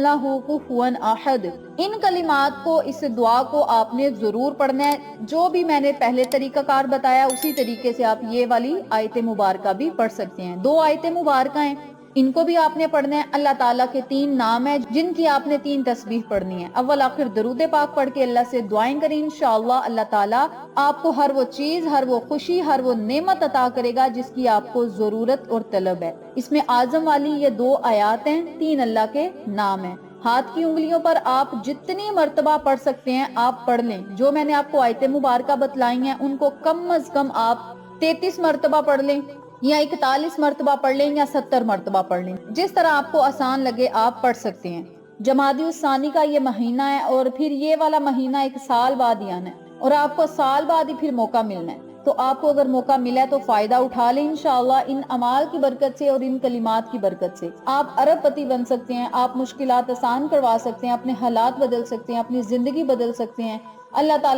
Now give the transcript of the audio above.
लहू कुफुवन अहद। इन कलिमात को, इस दुआ को आपने जरूर पढ़ना है। जो भी मैंने पहले तरीकाकार बताया उसी तरीके से आप ये वाली आयत मुबारका भी पढ़ सकते हैं। 2 आयत मुबारका हैं, इनको भी आपने पढ़ना है। अल्लाह ताला के 3 नाम है जिनकी आपने 3 तस्बीह पढ़नी है। अव्वल आखिर दरूद पाक पढ़ के अल्लाह से दुआएं करें। इंशाअल्लाह अल्लाह ताला आपको हर वो चीज, हर वो खुशी, हर वो नेमत अता करेगा जिसकी आपको जरूरत और तलब है। इसमें आजम वाली ये 2 आयात हैं, 3 अल्लाह के नाम है। हाथ की उंगलियों पर आप जितनी मर्तबा पढ़ सकते हैं आप पढ़ लें। जो मैंने आपको आयतें मुबारका बतलाई हैं उनको कम अज कम आप 33 मर्तबा पढ़ लें, या 41 मर्तबा पढ़ लें, या 70 मर्तबा पढ़ लें। जिस तरह आपको आसान लगे आप पढ़ सकते हैं। जमादी उस्सानी का ये महीना है और फिर ये वाला महीना 1 साल बाद ही आना है और आपको साल बाद ही फिर मौका मिलना है। तो आपको अगर मौका मिला है तो फायदा उठा लें। इंशाअल्लाह इन अमाल की बरकत से और इन कलिमात की बरकत से आप अरबपति बन सकते हैं। आप मुश्किलात आसान करवा सकते हैं, अपने हालात बदल सकते हैं, अपनी जिंदगी बदल सकते हैं। अल्लाह ताला